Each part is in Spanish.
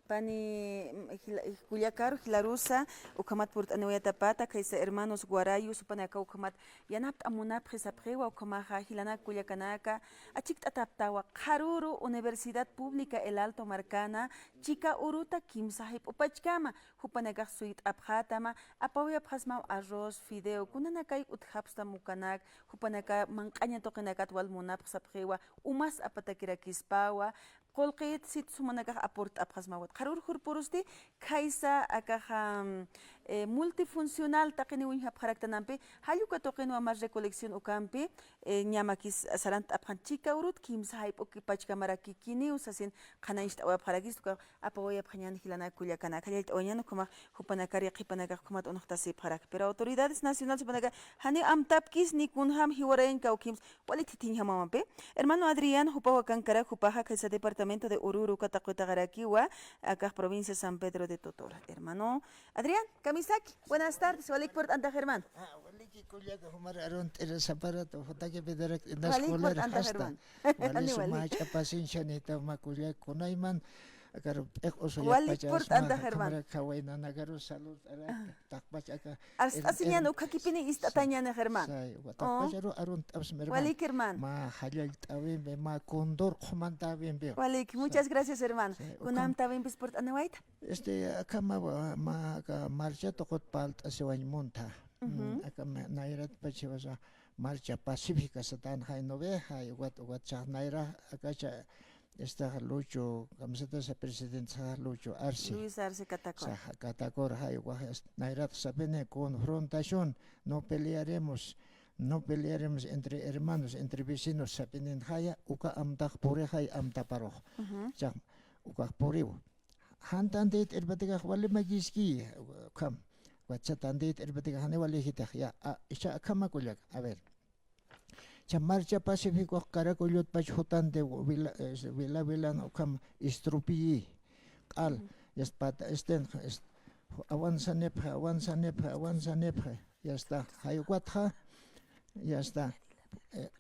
Pani Culiacar, Hilarusa, Ukamat Purt Anuetapata, Kaisa hermanos Guarayu, Supanaka Ukamat, Yanap Amunap, Jesaprewa, Ukamaja, Hilana Culiacanaka, Achik Ataptawa, Karuru, Universidad Pública El Alto Marcana, Chica Uruta, Kim Sahib Upachkama, Hupanaka Suit Abhatama, Apawia Pasma Arroz, Fideo, Kunanakai Uthapsta Mukanak, Hupanaka, Mankanya Tokenakat Walmunap, Saprewa, Umas Apatakira Kispawa, Colqeit sit sumanaka aport apasmawat. Karur hurpurusti kaisa akaha multifuncional takini winha paraktanampi hayuka tokeno amas recolección ukampi ñamakis sarant aphanchika urut kimsa haip okipachka maraki kini usasin khanaysta wa parakis tuka apawoya phanyan hilana kulia kana khalit oyan kuma hupanakari qipanaka kumat unahtasi parak. Pero autoridades nacionales supanaka hani amtapkis ni kunham hiwarain kaukims walititin hamampe. Hermano Adrián hupawa kankara hupaja kaisa departamento de Oruro, Catacuitagaraquiwa, acá provincia San Pedro de Totora. Hermano Adrián, Kamisaki, buenas tardes, Walik por Anta Germán. Waliki kuliaka humar aront eres aparato, hotake pederak en Walik por escolar Anta hasta. Germán. Wali sumacha paciencia neta makulia kunaiman. Agar oso ya Walik pacha por Anta Germán. kamera kawaina nagaru salud ara takpacha ka. Asiñan ukakipini istatañana Germán. Sai, takpacha ro aront absmerman. Walik hermano. Ma halal tawin be ma condor khomanta bien be. Walik, muchas gracias hermano. Kunam tabin bis por Anawaita. Acá ma marcha tokot palt asewañ monta. Acá nairat pachivasa marcha pacífica satan hay nove hay wat cha naira acá cha esta Lucho camiseta ese presidente Lucho Arce. Luis Arce Catacor. Catacor hay nairat sapene confrontación no pelearemos. No pelearemos entre hermanos, entre vecinos, sapenen haya uka amtak pure hay amtaparo. Ya uka puriu. Hantandit erbatiga wale magiski kam. Wachatandit erbatiga hane wale hitah ya isha kama kulak. A ver. Ya marcha pacífico caracolyot pachotante vila no kam istrupi al yaspata esten avanza nepre ya está hayuatha ya está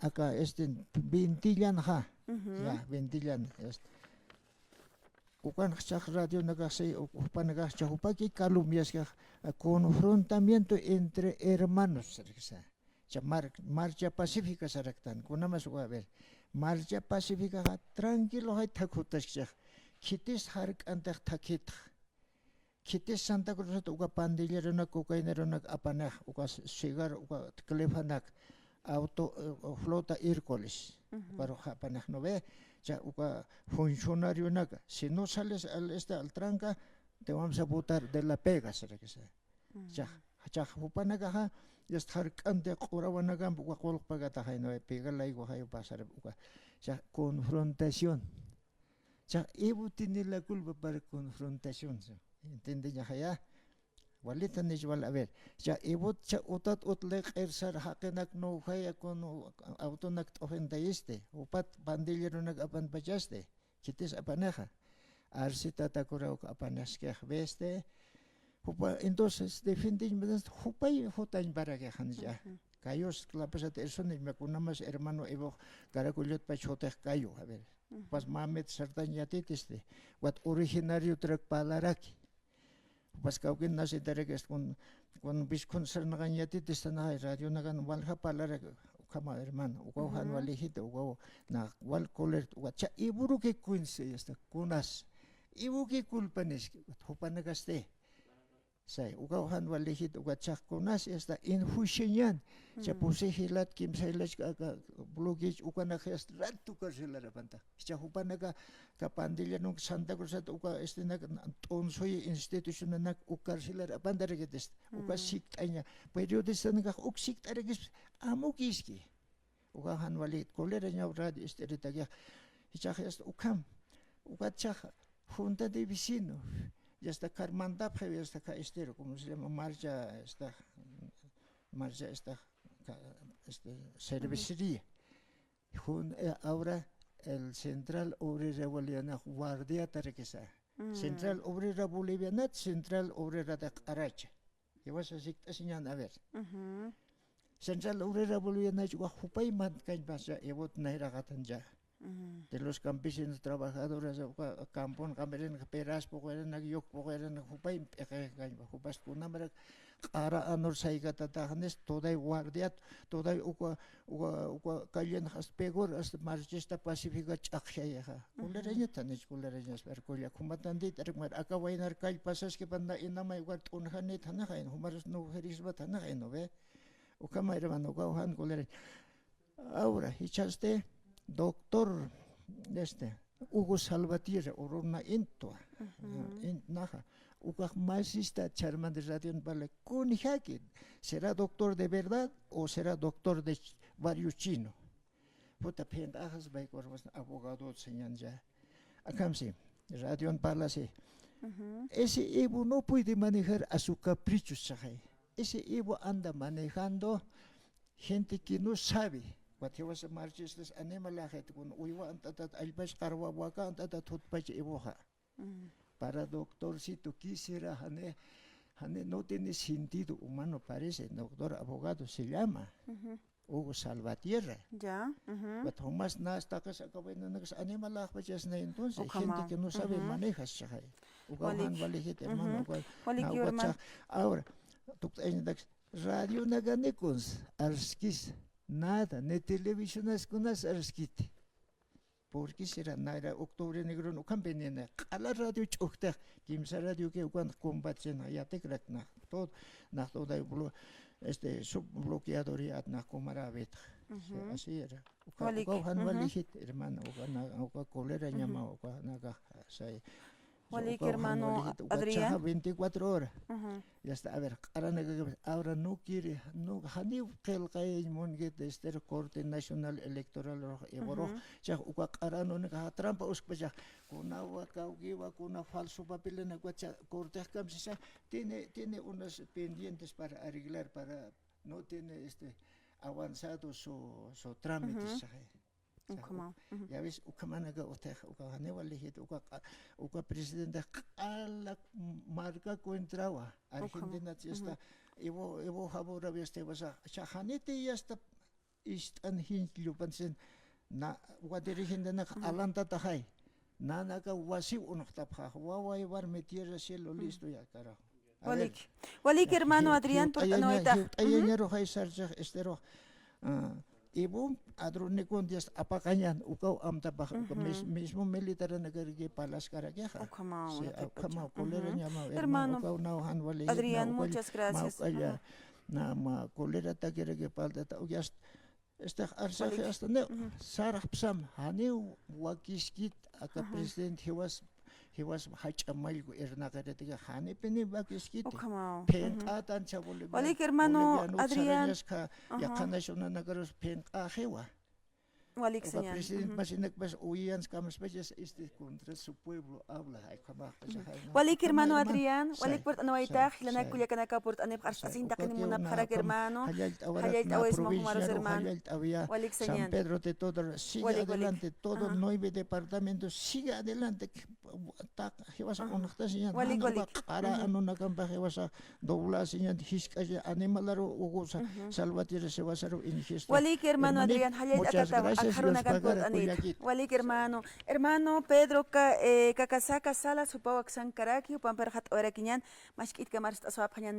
acá esten vintillan ha ya vintillan ukan chak radio nagase upanaga chahupaki calumnias confrontamiento entre hermanos marcha pacífica saraktan kuna mas a ver marcha pacífica tranquilo hay takutas kitis hark antak takit kitis Santa Cruz uga pandillero na cocainero na apanak uga cigar uga klefanak auto flota Hércules para apanak no ve ya uga funcionario na si no sales al tranca te vamos a botar de la pega saraksa ya upanaga ya estar cante qorawanaga uqol pagata hayno pegala igual hayo pasar uga ya confrontación ya ibu tiene la culpa para confrontación entiende ya haya walita nijwal a ver ya ibu cha utat utlek ersar hakenak no haya con autonak ofendaiste upat bandillero nag apan pachaste kitis apaneja arsita takura apanaske veste entonces defendimos hupay hotañ para que hanja cayos la pesat eso ni me kunamos hermano evo caracolot pachote cayo a ver pas mamet sartañatitiste what originario trek palaraki pas kaukin nasi tereges con biskon sarnañatitiste na radio nagan walha palaraki kama hermano ugohan walihit ugo na wal coler wacha iburu que quince esta kunas ibu que culpanes hopanagaste say ugahan walihit ugachak kunas esta infusionyan cha puse hilat kim sailas ka blogage ukana khast ratu karselara panta cha hupanaga ka pandilla nung Santa Cruz uka estina tonsoi institution nak ukarselara pandare getes uka siktanya periodista nga uksiktare amukiski ugahan walit kolera nya rad esterita ya cha khast ukam ugachak junta de vecinos. Ya está Carmanda, ya está estero, como se llama, marcha esta cervecería. Ahora el Central Obrera Boliviana Guardia Tarequesa. Central Obrera Boliviana, Central Obrera de Aracha. Y vas a decir, a ver. Central Obrera Boliviana, Huapay Mancan Basa, y vot Naira Gatanja. de los campesinos trabajadores campon cameren peras poqueran yok poqueran hupay hupas kunamara ara anor saigata tahanes toda guardia toda uka kallen haspegor as marchista pacifica chakshaya kuleranya tanis kuleranya sperkolia kumatandi termar akawainar kal pasas que panda inama igual unhane thana hain humaros no herisba thana hain no ve ukama hermano gauhan kuleranya ahora hichaste doctor Hugo Salvatierra orona intoa naja uka masista charman de radio vale kunihaki será doctor de verdad o será doctor de varios chino puta pendajas by corvas abogado señan ya akamsi radio palase ese Evo no puede manejar a su capricho sahay ese Evo anda manejando gente que no sabe. What he was a marxist animal we want that Albas Carwa Waka and that Tutpach Evoha. Para doctor si tu quisiera hane no tiene sentido humano parece, doctor abogado se llama Hugo Salvatierra. Ya. But Thomas Nastakas Akabenax animal just na entonces gente que no sabe manejas shahay. Ugahan valihit hermano. Ahora, radio naganekons arskis. Nada, ni televisión es con las arskiti. Porque será nada octubre negro no cambia nada. A la radio chocta, kimsa radio que cuando combaten allá te crack todo subbloqueador y atna comara beta. Así era. Uka valijit hermano, uka colera llama uka naga sai. Walik hermano Adrián 24 horas. Ya está, a ver, ahora no quiere, no, hani kelkay monget este Corte Nacional Electoral Eboro, ya uka karano nega trampa uspaja, kuna wakaugiwa, kuna falso papel na guacha Corte Camsisa tiene unos pendientes para arreglar, para no tiene avanzado su trámite. Ya ves, ukamanaga ukahanewalihit uka presidente ala marca coentraba Argentina está evo habora veste basa chahanete ya está istan hinlu pansen na wadirihinda na alanta tahay nanaka wasi unoktapha wawai war metiera cielo listo ya carajo. Walik hermano Adrián por noita ayero hay sarja estero Ibu adrone días apacañan ukau amta mismo militar nagarige palas karageja. Ukama kolera llama hermano Adrián, muchas gracias. Na ma kolera tagerege palda ta uyas arsaje hasta ne sarah psam hani wakiskit aka president he was hachamal ernagaretiga hani peni wakiskit penqatan chabole Walik hermano Adrián ya kanashona nagaros penqajewa Walik señor president masinak bas uyans kamas bajas contra su pueblo habla ay kama Walik hermano Adrián Walik port anoita hilana kuliakanaka port anep arsasinta kini muna para hermano hayait awes mahumaros hermano Walik señor San Pedro de todo sigue adelante todo 9 departamentos sigue adelante tak hewasa onakta siyan ara anu nakamba hewasa dobla siyan hiskaya animalaro ugusa Salvatierra se wasaro ingesto Walik hermano Adrián hayait akata Walik hermano Pedro kakasaka sala supawak sankaraki upamperhat orakinyan mashkit kamar aswapanyan